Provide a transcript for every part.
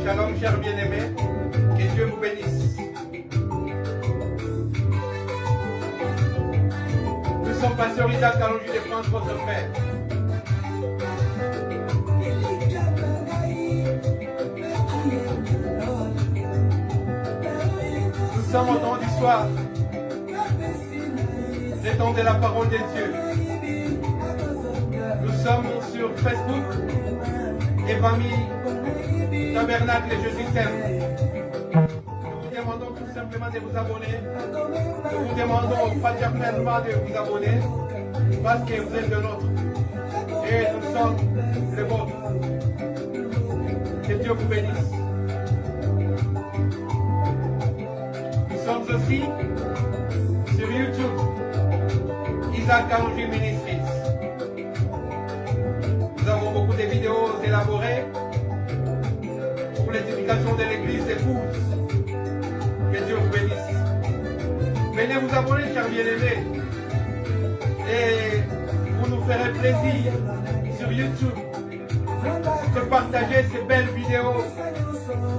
Shalom, chers bien-aimés. Que Dieu vous bénisse. Nous sommes Pasteur Isaac Kalonji de France, votre frère. Nous sommes au temps du soir. Le temps de la parole de Dieu. Nous sommes sur Facebook et famille Tabernacle Jésus t'aime. Nous vous demandons tout simplement de vous abonner. Nous vous demandons fraternellement de vous abonner parce que vous êtes de nôtres et nous sommes les vôtres. Que Dieu vous bénisse. Nous sommes aussi sur YouTube, Isaac Kalonji Ministries. Nous avons beaucoup de vidéos élaborées pour l'édification de l'église épouse. Que Dieu vous bénisse. Venez vous abonner, chers bien-aimés. Et vous nous ferez plaisir sur YouTube de partager ces belles vidéos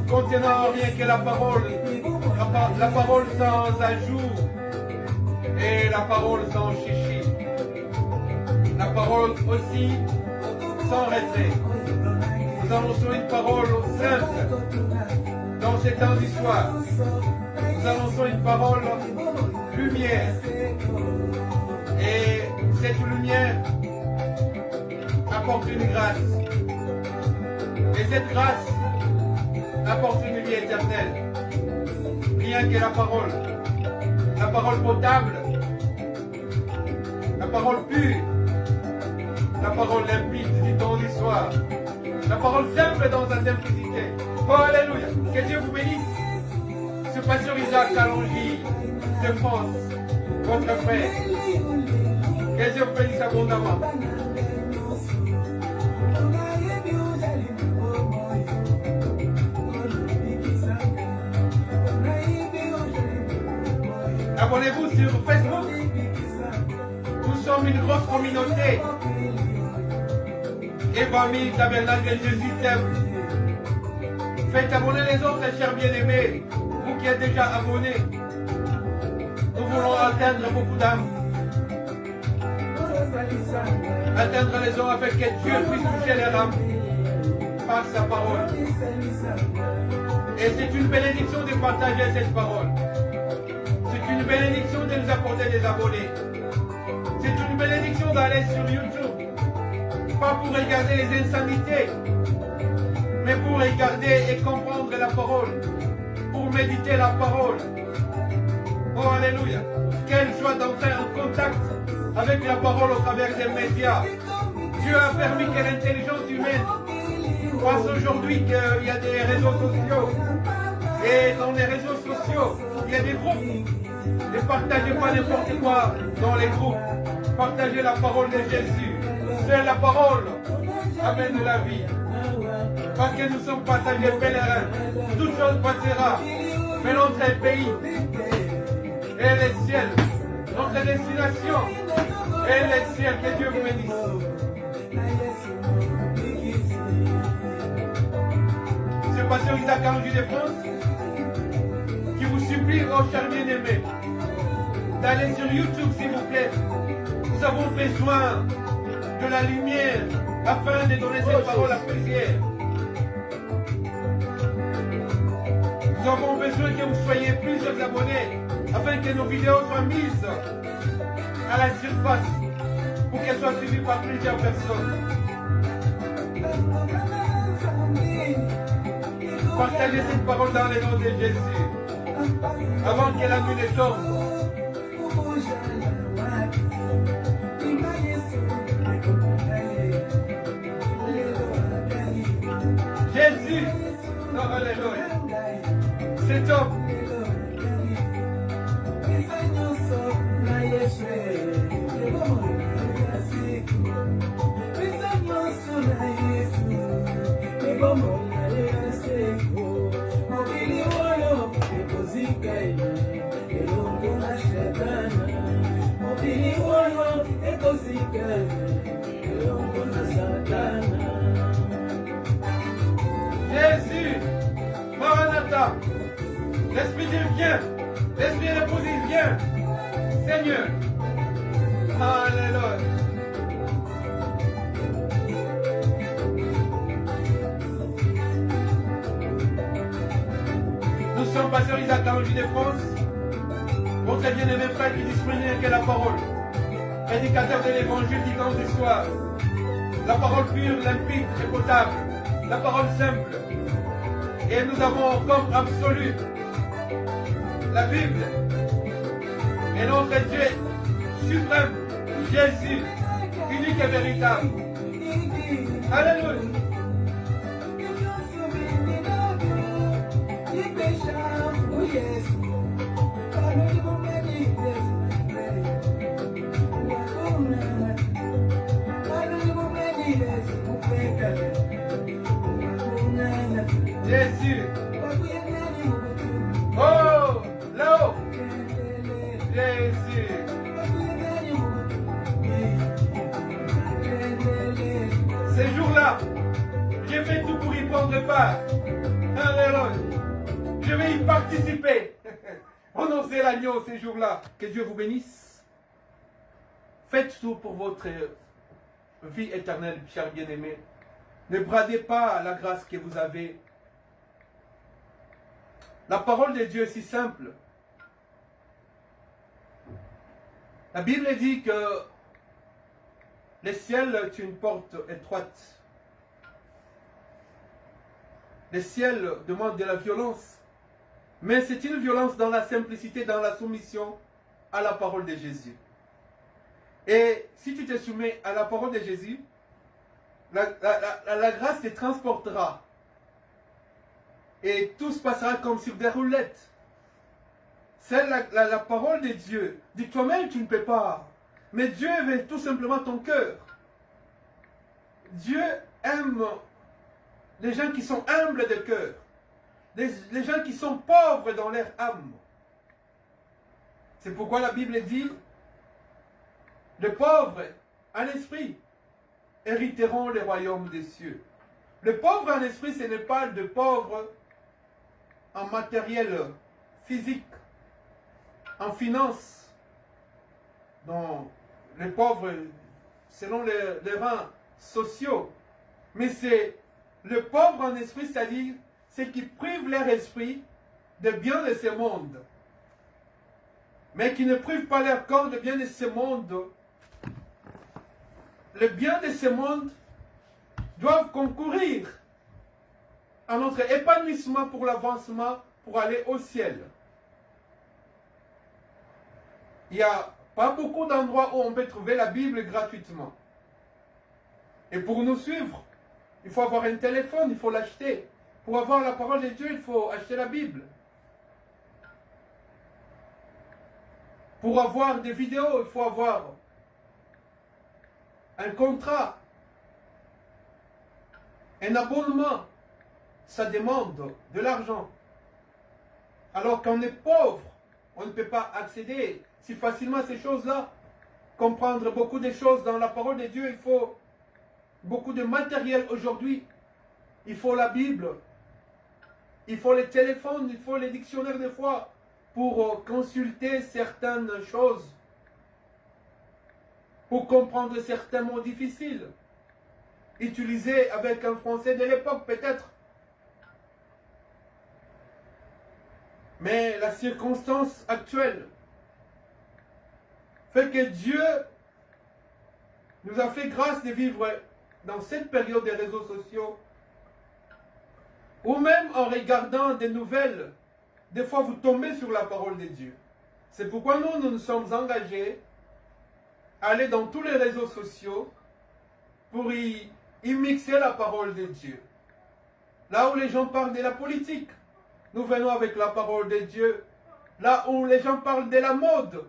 contenant rien que la parole sans ajout et la parole sans chichi. La parole aussi sans retrait. Nous annonçons une parole simple dans ces temps d'histoire. Nous annonçons une parole lumière. Et cette lumière apporte une grâce. Et cette grâce apporte une vie éternelle. Rien que la parole potable, la parole pure, la parole limpide du temps d'histoire, la parole simple dans sa simplicité. Oh, alléluia. Que Dieu vous bénisse. Ce pasteur Isaac Kalonji de France, votre frère. Que Dieu vous bénisse abondamment. Abonnez-vous sur Facebook. Nous sommes une grosse communauté. Et famille Tabernacle Jésus t'aime. Faites abonner les autres, chers bien-aimés. Vous qui êtes déjà abonnés. Nous voulons atteindre beaucoup d'âmes. Atteindre les hommes afin que Dieu puisse toucher les âmes par sa parole. Et c'est une bénédiction de partager cette parole. C'est une bénédiction de nous apporter des abonnés. C'est une bénédiction d'aller sur YouTube. Pas pour regarder les insanités, mais pour regarder et comprendre la parole. Pour méditer la parole. Oh, alléluia. Quelle joie d'entrer en contact avec la parole au travers des médias. Dieu a permis que l'intelligence humaine pense aujourd'hui qu'il y a des réseaux sociaux. Et dans les réseaux sociaux, il y a des groupes. Ne partagez pas n'importe quoi dans les groupes. Partagez la parole de Jésus. C'est la parole amène de la vie. Parce que nous sommes passagers pèlerins. Toute chose passera. Mais notre pays et les ciels, notre destination et les ciels, que Dieu vous bénisse. C'est pasteur Isaac Kalonji de France qui vous supplie, oh chers bien-aimés, d'aller sur YouTube s'il vous plaît. Nous avons besoin de la lumière afin de donner cette parole à plusieurs. Nous avons besoin que vous soyez plusieurs abonnés afin que nos vidéos soient mises à la surface pour qu'elles soient suivies par plusieurs personnes. Partagez cette parole dans le nom de Jésus avant que la nuit ne tombe. Jésus, non, alléluia. C'est top. Jésus, là. L'Esprit de Dieu vient. L'Esprit est reposé, il vient. Seigneur. Alléluia. Nous sommes pasteurs Isaac Angie de France. Votre bien-aimé frère qui disponible que la parole. Prédicateur de l'évangile dimanche du soir. La parole pure, limpide et potable. La parole simple. Et nous avons comme absolu la Bible. Et notre Dieu suprême, Jésus, unique et véritable. Alléluia. Jésus. Oh, là-haut. Jésus. Ces jours-là, j'ai fait tout pour y prendre part. Alléluia. Je vais y participer. Honorez l'agneau ces jours-là. Que Dieu vous bénisse. Faites tout pour votre vie éternelle, chers bien-aimés. Ne bradez pas la grâce que vous avez. La parole de Dieu est si simple. La Bible dit que le ciel est une porte étroite. Le ciel demande de la violence. Mais c'est une violence dans la simplicité, dans la soumission à la parole de Jésus. Et si tu te soumets à la parole de Jésus, la grâce te transportera. Et tout se passera comme sur des roulettes. C'est la parole de Dieu. Dis toi-même, tu ne peux pas. Mais Dieu veut tout simplement ton cœur. Dieu aime les gens qui sont humbles de cœur. Les gens qui sont pauvres dans leur âme. C'est pourquoi la Bible dit, les pauvres en esprit hériteront le royaume des cieux. Le pauvre en esprit, ce n'est pas de pauvre en matériel physique, en finance. Donc, les pauvres, selon les rangs sociaux. Mais c'est le pauvre en esprit, c'est-à-dire ceux qui privent leur esprit de bien de ce monde. Mais qui ne privent pas leur corps de bien de ce monde. Le bien de ce monde doivent concourir à notre épanouissement pour l'avancement, pour aller au ciel. Il n'y a pas beaucoup d'endroits où on peut trouver la Bible gratuitement. Et pour nous suivre, il faut avoir un téléphone, il faut l'acheter. Pour avoir la parole de Dieu, il faut acheter la Bible. Pour avoir des vidéos, il faut avoir un contrat, un abonnement. Ça demande de l'argent. Alors qu'on est pauvre, on ne peut pas accéder si facilement à ces choses-là. Comprendre beaucoup de choses dans la parole de Dieu, il faut beaucoup de matériel aujourd'hui. Il faut la Bible. Il faut les téléphones, il faut les dictionnaires de foi pour consulter certaines choses. Pour comprendre certains mots difficiles. Utilisés avec un français de l'époque peut-être. Mais la circonstance actuelle fait que Dieu nous a fait grâce de vivre dans cette période des réseaux sociaux, ou même en regardant des nouvelles, des fois vous tombez sur la parole de Dieu. C'est pourquoi nous nous sommes engagés à aller dans tous les réseaux sociaux pour y mixer la parole de Dieu. Là où les gens parlent de la politique, nous venons avec la parole de Dieu. Là où les gens parlent de la mode,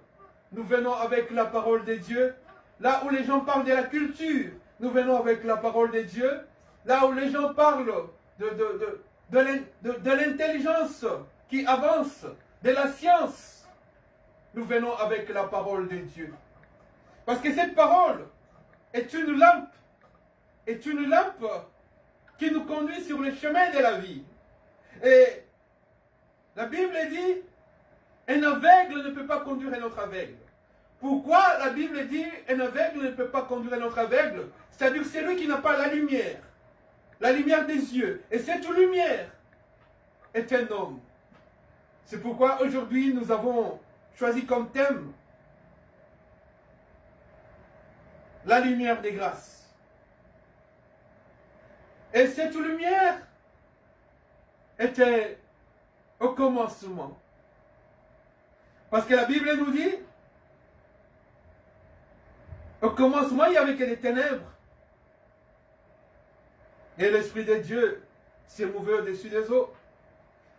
nous venons avec la parole de Dieu. Là où les gens parlent de la culture, nous venons avec la parole de Dieu. Là où les gens parlent de l'intelligence qui avance, de la science, nous venons avec la parole de Dieu. Parce que cette parole est une lampe qui nous conduit sur le chemin de la vie. Et La Bible dit, un aveugle ne peut pas conduire un autre aveugle. Pourquoi la Bible dit, un aveugle ne peut pas conduire un autre aveugle? C'est-à-dire celui qui n'a pas la lumière des yeux. Et cette lumière est un homme. C'est pourquoi aujourd'hui nous avons choisi comme thème la lumière des grâces. Et cette lumière était au commencement. Parce que la Bible nous dit, au commencement, il n'y avait que des ténèbres. Et l'Esprit de Dieu s'est mouvé au-dessus des eaux.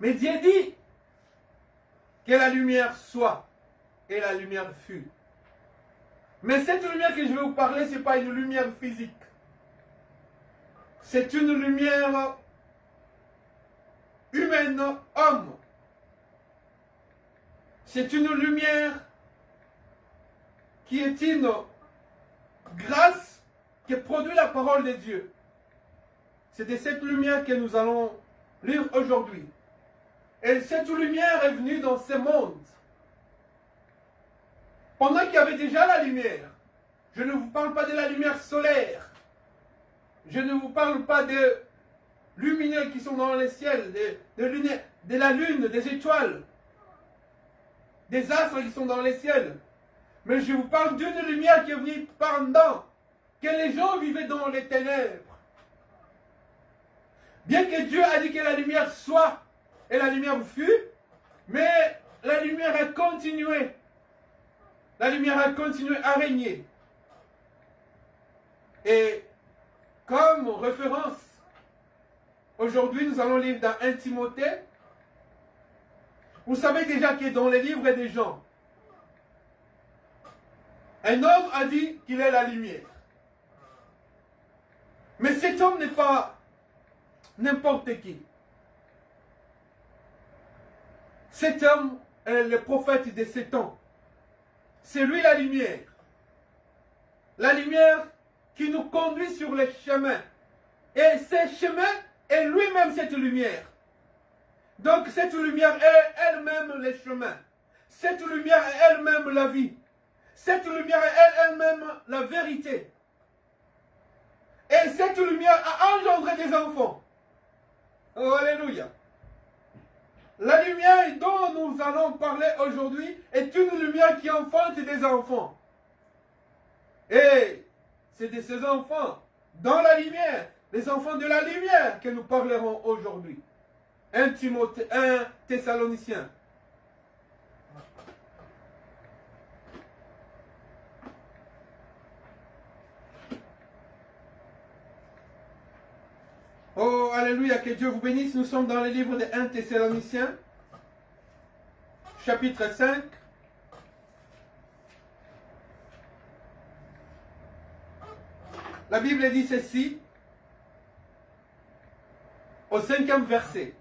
Mais Dieu dit que la lumière soit, et la lumière fut. Mais cette lumière que je vais vous parler, ce n'est pas une lumière physique. C'est une lumière humaine, homme. C'est une lumière qui est une grâce qui produit la parole de Dieu. C'est de cette lumière que nous allons lire aujourd'hui. Et cette lumière est venue dans ce monde. Pendant qu'il y avait déjà la lumière. Je ne vous parle pas de la lumière solaire. Je ne vous parle pas de lumineux qui sont dans le ciel, de la lune, des étoiles, des astres qui sont dans le ciel. Mais je vous parle d'une lumière qui est venue pendant que les gens vivaient dans les ténèbres. Bien que Dieu a dit que la lumière soit et la lumière fut, mais la lumière a continué. La lumière a continué à régner. Et comme référence, aujourd'hui nous allons lire dans 1 Timothée. Vous savez déjà que dans les livres des gens, un homme a dit qu'il est la lumière. Mais cet homme n'est pas n'importe qui. Cet homme est le prophète de ce temps. C'est lui la lumière. La lumière qui nous conduit sur les chemins. Et ce chemin est lui-même cette lumière. Donc cette lumière est elle-même le chemin. Cette lumière est elle-même la vie. Cette lumière est elle-même la vérité. Et cette lumière a engendré des enfants. Oh, alléluia. La lumière dont nous allons parler aujourd'hui est une lumière qui enfante des enfants. Et c'est de ces enfants dans la lumière, les enfants de la lumière que nous parlerons aujourd'hui. 1 Thessaloniciens. Oh, alléluia, que Dieu vous bénisse. Nous sommes dans le livre de 1 Thessaloniciens, chapitre 5. La Bible dit ceci, au 5e verset.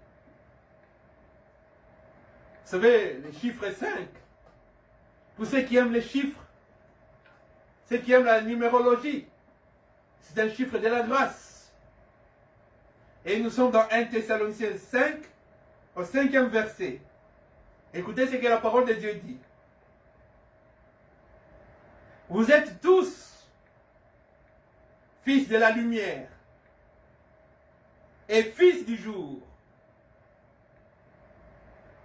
Vous savez, le chiffre 5, pour ceux qui aiment les chiffres, ceux qui aiment la numérologie, c'est un chiffre de la grâce. Et nous sommes dans 1 Thessaloniciens 5, au 5e verset. Écoutez ce que la parole de Dieu dit. Vous êtes tous fils de la lumière et fils du jour.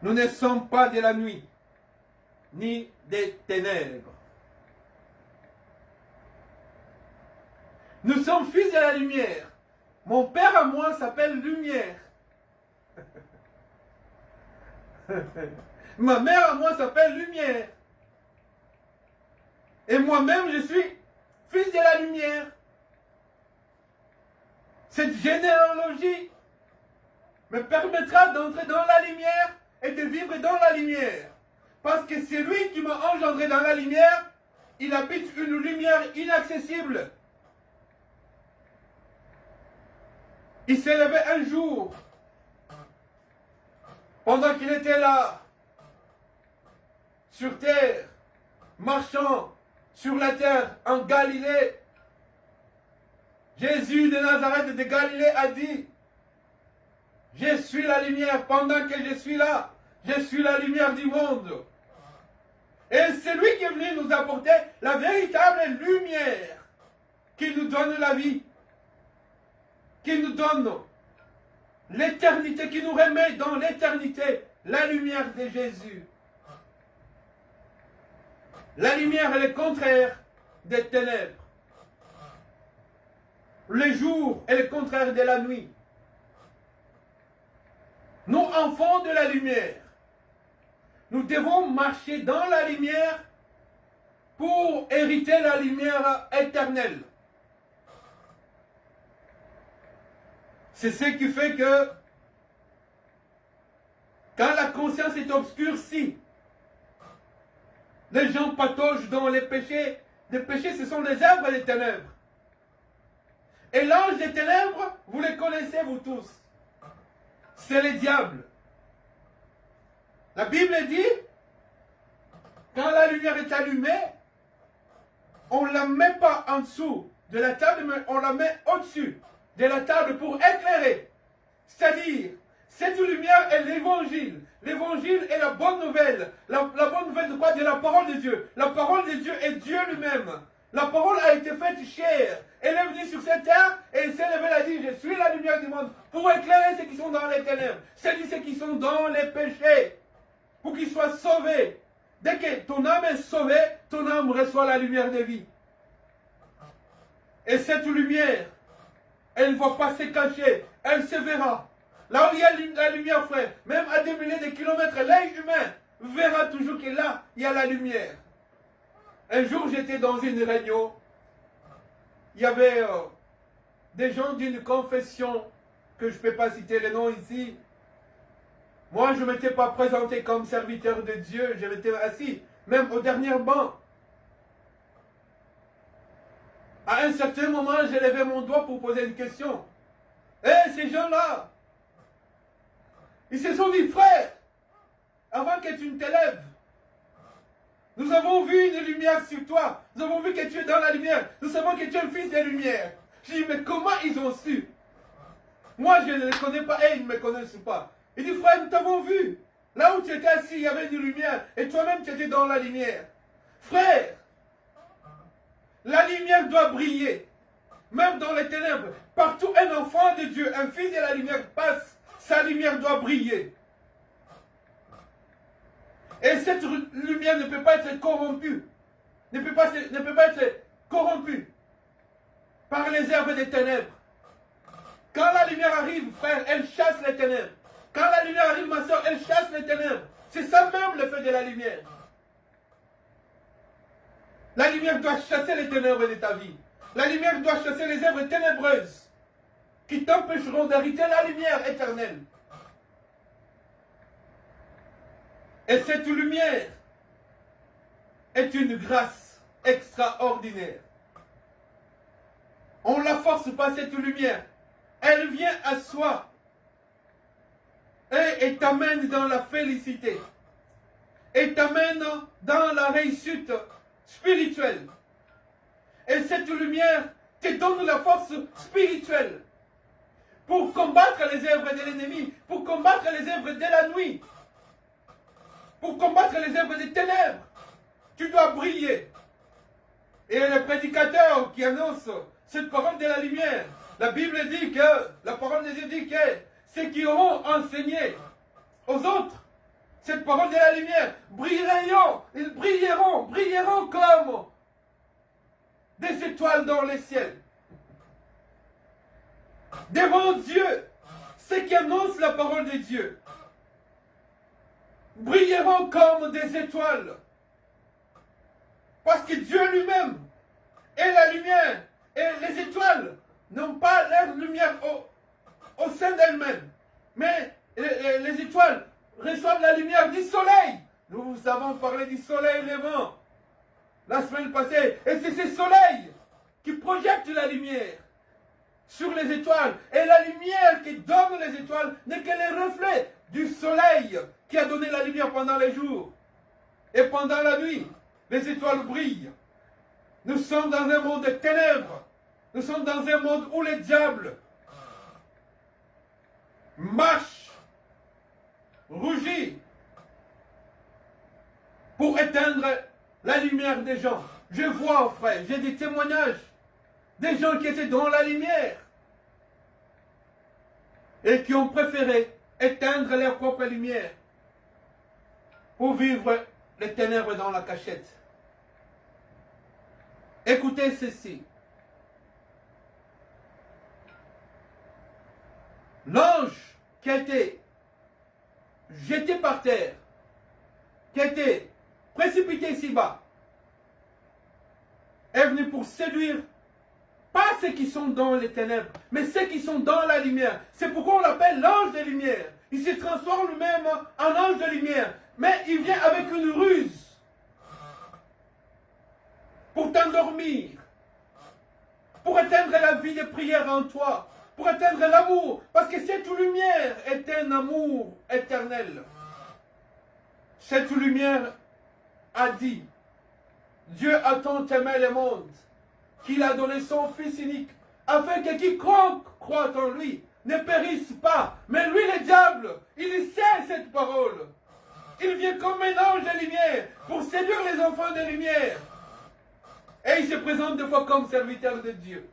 Nous ne sommes pas de la nuit, ni des ténèbres. Nous sommes fils de la lumière. Mon père à moi s'appelle Lumière. Ma mère à moi s'appelle Lumière. Et moi-même je suis fils de la lumière. Cette généalogie me permettra d'entrer dans la lumière et de vivre dans la lumière. Parce que c'est lui qui m'a engendré dans la lumière, il habite une lumière inaccessible. Il s'est levé un jour, pendant qu'il était là, sur terre, marchant sur la terre en Galilée. Jésus de Nazareth de Galilée a dit, je suis la lumière pendant que je suis là. Je suis la lumière du monde. Et c'est lui qui est venu nous apporter la véritable lumière qui nous donne la vie, qui nous donne l'éternité, qui nous remet dans l'éternité la lumière de Jésus. La lumière est le contraire des ténèbres. Le jour est le contraire de la nuit. Nous, enfants de la lumière, nous devons marcher dans la lumière pour hériter la lumière éternelle. C'est ce qui fait que quand la conscience est obscurcie, les gens pataugent dans les péchés. Les péchés, ce sont les œuvres des ténèbres. Et l'ange des ténèbres, vous les connaissez, vous tous. C'est le diable. La Bible dit, quand la lumière est allumée, on ne la met pas en dessous de la table, mais on la met au-dessus de la table pour éclairer. C'est-à-dire, cette lumière est l'évangile. L'évangile est la bonne nouvelle. La bonne nouvelle de quoi? De la parole de Dieu. La parole de Dieu est Dieu lui-même. La parole a été faite chair. Elle est venue sur cette terre et elle s'est levée et a dit, je suis la lumière du monde pour éclairer ceux qui sont dans les ténèbres. C'est-à-dire ceux qui sont dans les péchés. Pour qu'ils soient sauvés. Dès que ton âme est sauvée, ton âme reçoit la lumière de vie. Et cette lumière, elle ne va pas se cacher. Elle se verra. Là où il y a la lumière, frère, même à des milliers de kilomètres, l'œil humain verra toujours que là, il y a la lumière. Un jour, j'étais dans une réunion. Il y avait des gens d'une confession, que je ne peux pas citer les noms ici. Moi, je ne m'étais pas présenté comme serviteur de Dieu. Je m'étais assis, même au dernier banc. À un certain moment, j'ai levé mon doigt pour poser une question. Eh, ces gens-là, ils se sont dit, frère, avant que tu ne t'élèves, nous avons vu une lumière sur toi. Nous avons vu que tu es dans la lumière. Nous savons que tu es le fils de lumière. Je dis, mais comment ils ont su? Moi, je ne les connais pas et ils ne me connaissent pas. Il dit, frère, nous t'avons vu. Là où tu étais assis, il y avait une lumière. Et toi-même, tu étais dans la lumière. Frère, la lumière doit briller. Même dans les ténèbres. Partout un enfant de Dieu, un fils de la lumière passe, sa lumière doit briller. Et cette lumière ne peut pas être corrompue. Ne peut pas être corrompue par les herbes des ténèbres. Quand la lumière arrive, frère, elle chasse les ténèbres. Quand la lumière arrive, ma soeur, elle chasse les ténèbres. C'est ça même le fait de la lumière. La lumière doit chasser les ténèbres de ta vie. La lumière doit chasser les œuvres ténébreuses qui t'empêcheront d'hériter la lumière éternelle. Et cette lumière est une grâce extraordinaire. On ne la force pas, cette lumière. Elle vient à soi et t'amène dans la félicité. Et t'amène dans la réussite spirituelle. Et cette lumière te donne la force spirituelle pour combattre les œuvres de l'ennemi, pour combattre les œuvres de la nuit, pour combattre les œuvres des ténèbres. Tu dois briller. Et le prédicateur qui annonce cette parole de la lumière, la Bible dit que, la parole de Dieu dit que ceux qui auront enseigné aux autres cette parole de la lumière brilleront, ils brilleront comme des étoiles dans les ciels. Devant Dieu, ceux qui annoncent la parole de Dieu brilleront comme des étoiles. Parce que Dieu lui-même est la lumière. Et les étoiles n'ont pas leur lumière au sein d'elles-mêmes. Mais les étoiles reçoivent la lumière du soleil. Nous avons parlé du soleil levant la semaine passée. Et c'est ce soleil qui projette la lumière sur les étoiles. Et la lumière qui donne les étoiles n'est que le reflet du soleil qui a donné la lumière pendant les jours. Et pendant la nuit, les étoiles brillent. Nous sommes dans un monde de ténèbres. Nous sommes dans un monde où les diables marchent, rougit la lumière des gens. Je vois, frère, j'ai des témoignages des gens qui étaient dans la lumière et qui ont préféré éteindre leur propre lumière pour vivre les ténèbres dans la cachette. Écoutez ceci. L'ange qui a été jeté par terre, qui a été précipité ici-bas, est venu pour séduire pas ceux qui sont dans les ténèbres, mais ceux qui sont dans la lumière. C'est pourquoi on l'appelle l'ange de lumière. Il se transforme lui-même en ange de lumière, mais il vient avec une ruse pour t'endormir, pour éteindre la vie de prière en toi, pour éteindre l'amour, parce que cette lumière est un amour éternel. Cette lumière a dit, Dieu a tant aimé le monde, qu'il a donné son Fils unique, afin que quiconque croit en lui ne périsse pas. Mais lui, le diable, il sait cette parole. Il vient comme un ange de lumière pour séduire les enfants de lumière. Et il se présente des fois comme serviteur de Dieu,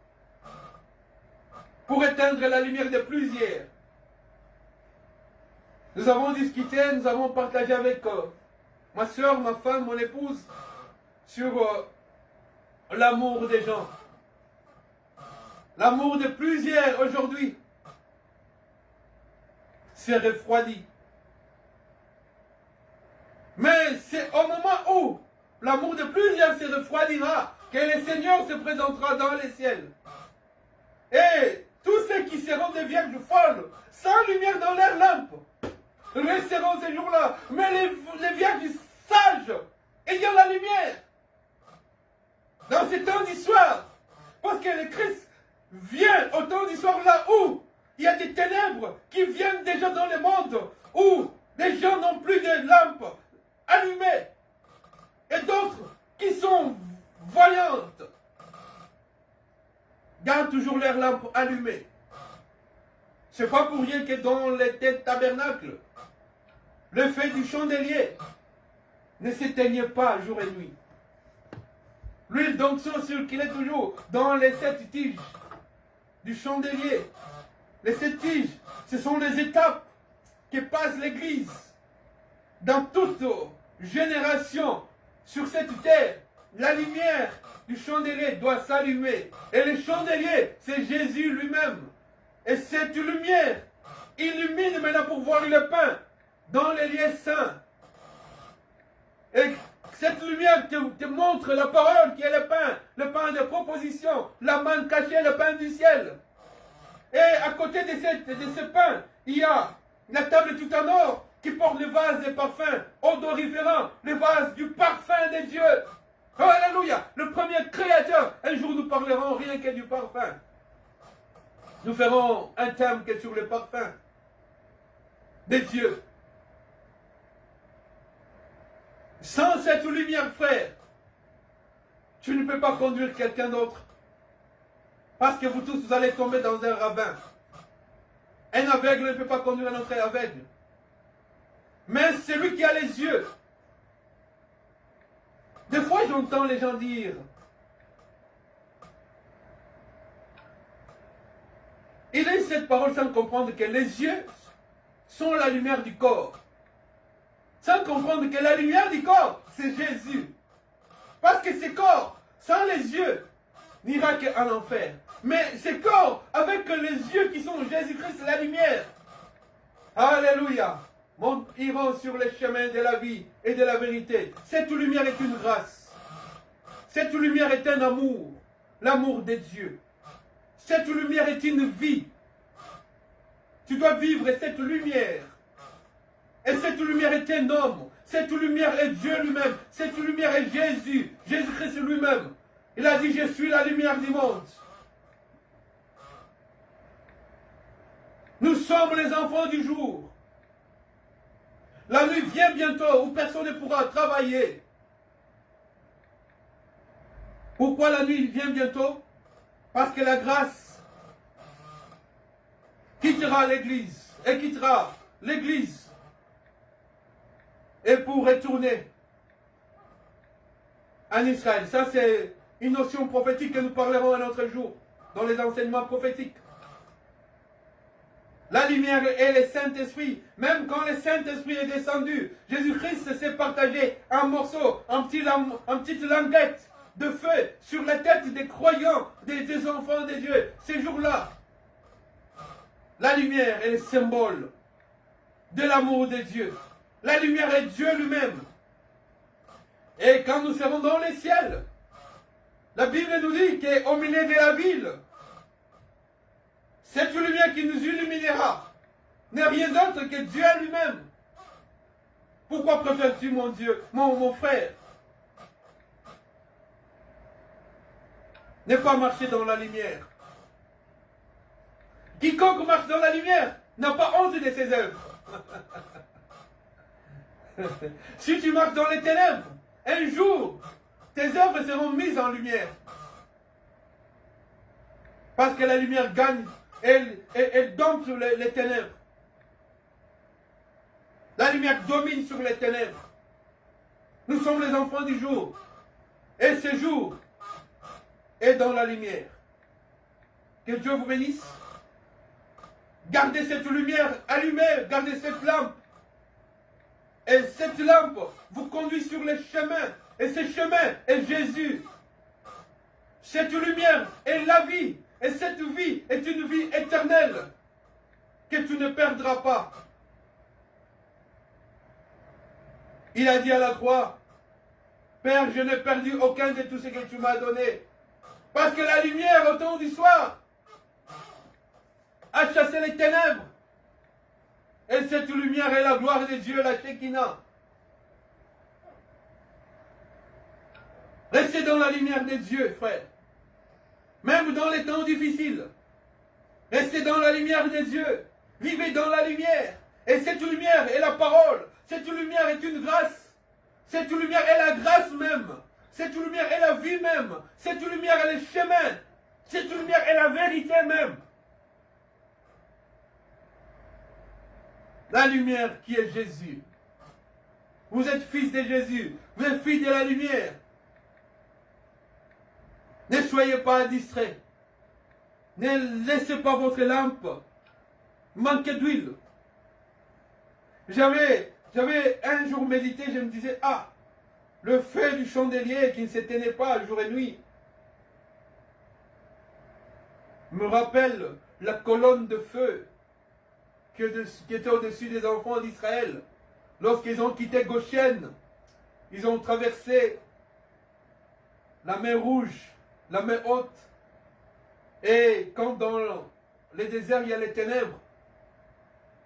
pour éteindre la lumière de plusieurs. Nous avons discuté, nous avons partagé avec ma soeur, ma femme, mon épouse, sur l'amour des gens. L'amour de plusieurs aujourd'hui s'est refroidi. Mais c'est au moment où l'amour de plusieurs se refroidira que le Seigneur se présentera dans les ciels. Et tous ceux qui seront des vierges folles, sans lumière dans leurs lampes, resteront ces jours-là. Mais les vierges sages, ayant la lumière, dans ces temps d'histoire, parce que le Christ vient au temps d'histoire là où il y a des ténèbres qui viennent déjà dans le monde, où les gens n'ont plus de lampes allumées, et d'autres qui sont voyantes gardent toujours leurs lampes allumées. C'est pas pour rien que dans les tabernacles, le feu du chandelier ne s'éteignait pas jour et nuit. L'huile d'onction circulait toujours dans les 7 tiges du chandelier. Les 7 tiges, ce sont les étapes que passe l'Église. Dans toute génération sur cette terre, la lumière du chandelier doit s'allumer. Et le chandelier, c'est Jésus lui-même. Et cette lumière illumine maintenant pour voir le pain dans les lieux saints. Et cette lumière te montre la parole qui est le pain de proposition, la manne cachée, le pain du ciel. Et à côté de ce pain, il y a la table tout en or qui porte le vase des parfums odoriférants, le vase du parfum de Dieu. Oh, alléluia, le premier créateur. Un jour nous parlerons rien que du parfum. Nous ferons un thème que sur le parfum de Dieu. Sans cette lumière, frère, tu ne peux pas conduire quelqu'un d'autre. Parce que vous tous, vous allez tomber dans un ravin. Un aveugle ne peut pas conduire un autre aveugle. Mais celui qui a les yeux. Des fois, j'entends les gens dire, il a cette parole sans comprendre que les yeux sont la lumière du corps. Sans comprendre que la lumière du corps, c'est Jésus. Parce que ce corps, sans les yeux, n'ira qu'en enfer. Mais ce corps, avec les yeux qui sont Jésus-Christ, la lumière, alléluia, iront sur les chemins de la vie et de la vérité. Cette lumière est une grâce. Cette lumière est un amour, l'amour de Dieu. Cette lumière est une vie. Tu dois vivre cette lumière. Et cette lumière est un homme. Cette lumière est Dieu lui-même. Cette lumière est Jésus. Jésus-Christ lui-même. Il a dit, je suis la lumière du monde. Nous sommes les enfants du jour. La nuit vient bientôt où personne ne pourra travailler. Pourquoi la nuit vient bientôt? Parce que la grâce quittera l'Église et quittera l'Église. Et pour retourner en Israël. Ça, c'est une notion prophétique que nous parlerons un autre jour dans les enseignements prophétiques. La lumière et le Saint-Esprit. Même quand le Saint-Esprit est descendu, Jésus-Christ s'est partagé en morceaux, en petites languettes de feu sur la tête des croyants, des enfants de Dieu. Ces jours-là, la lumière est le symbole de l'amour de Dieu. La lumière est Dieu lui-même. Et quand nous serons dans les ciels, la Bible nous dit qu'au milieu de la ville, cette lumière qui nous illuminera n'est rien d'autre que Dieu lui-même. Pourquoi préfères-tu mon Dieu, mon frère, ne pas marcher dans la lumière? Quiconque marche dans la lumière n'a pas honte de ses œuvres. Si tu marches dans les ténèbres, un jour, tes œuvres seront mises en lumière. Parce que la lumière gagne, elle domine sur les ténèbres. La lumière domine sur les ténèbres. Nous sommes les enfants du jour. Et ce jour est dans la lumière. Que Dieu vous bénisse. Gardez cette lumière allumée, gardez cette lampe. Et cette lampe vous conduit sur les chemins. Et ce chemin est Jésus. Cette lumière est la vie. Et cette vie est une vie éternelle que tu ne perdras pas. Il a dit à la croix, Père, je n'ai perdu aucun de tout ce que tu m'as donné. Parce que la lumière au temps du soir a chassé les ténèbres. Et cette lumière est la gloire de Dieu, la Shekinah. Restez dans la lumière de Dieu, frère. Même dans les temps difficiles. Restez dans la lumière de Dieu. Vivez dans la lumière. Et cette lumière est la parole. Cette lumière est une grâce. Cette lumière est la grâce même. Cette lumière est la vie même. Cette lumière est le chemin. Cette lumière est la vérité même. La lumière qui est Jésus. Vous êtes fils de Jésus. Vous êtes fils de la lumière. Ne soyez pas distraits. Ne laissez pas votre lampe manquer d'huile. J'avais un jour médité, je me disais, le feu du chandelier qui ne s'éteignait pas jour et nuit me rappelle la colonne de feu qui était au-dessus des enfants d'Israël. Lorsqu'ils ont quitté Goshen, ils ont traversé la mer Rouge, la mer Haute. Et quand dans les déserts il y a les ténèbres,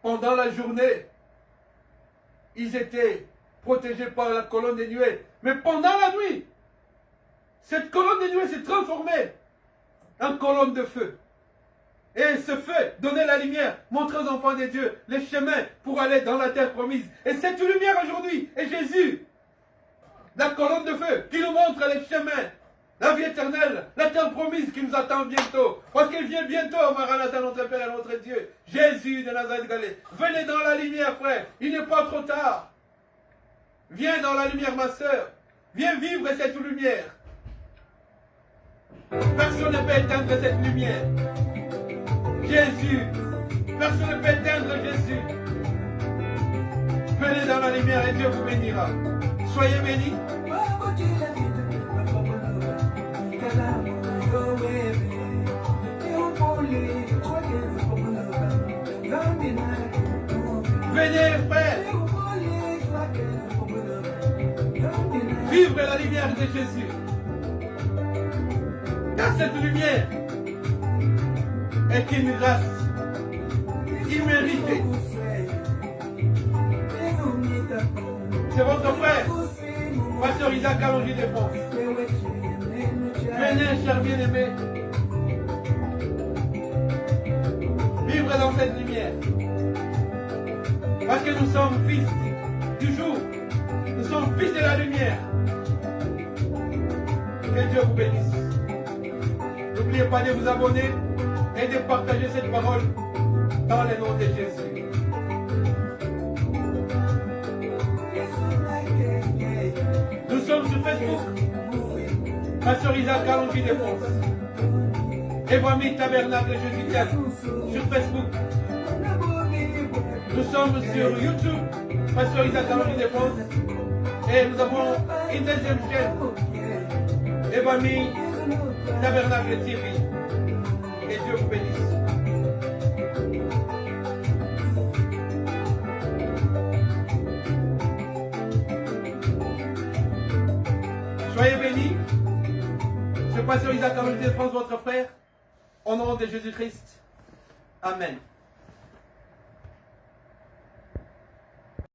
pendant la journée, ils étaient protégés par la colonne de nuée. Mais pendant la nuit, cette colonne de nuée s'est transformée en colonne de feu. Et ce feu donnait la lumière, montrait aux enfants de Dieu les chemins pour aller dans la terre promise. Et cette lumière aujourd'hui est Jésus, la colonne de feu qui nous montre les chemins, la vie éternelle, la terre promise qui nous attend bientôt. Parce qu'il vient bientôt, Maranatha, notre Père et notre Dieu. Jésus de Nazareth Galilée. Venez dans la lumière, frère. Il n'est pas trop tard. Viens dans la lumière, ma soeur. Viens vivre cette lumière. Personne ne peut éteindre cette lumière. Jésus. Personne ne peut éteindre Jésus. Venez dans la lumière et Dieu vous bénira. Soyez bénis. Venez, frère. Vivre la lumière de Jésus. Car cette lumière est une grâce imméritée. C'est votre frère, Pasteur Isaac Allongi de France. Venez, chers bien-aimés, vivre dans cette lumière. Parce que nous sommes fils du jour. Nous sommes fils de la lumière. Que Dieu vous bénisse. N'oubliez pas de vous abonner et de partager cette parole dans le nom de Jésus. Nous sommes sur Facebook. Pasteur Isaac Kalonji de France. Evami Tabernacle Jésus-Christ sur Facebook. Nous sommes sur YouTube, Pasteur Isaac Kalonji de France. Et nous avons une deuxième chaîne, Evami Tabernacle TV. Et Dieu vous bénisse. Soyez bénis. C'est Pasteur Isaac Kalonji de France, votre frère. Au nom de Jésus-Christ. Amen.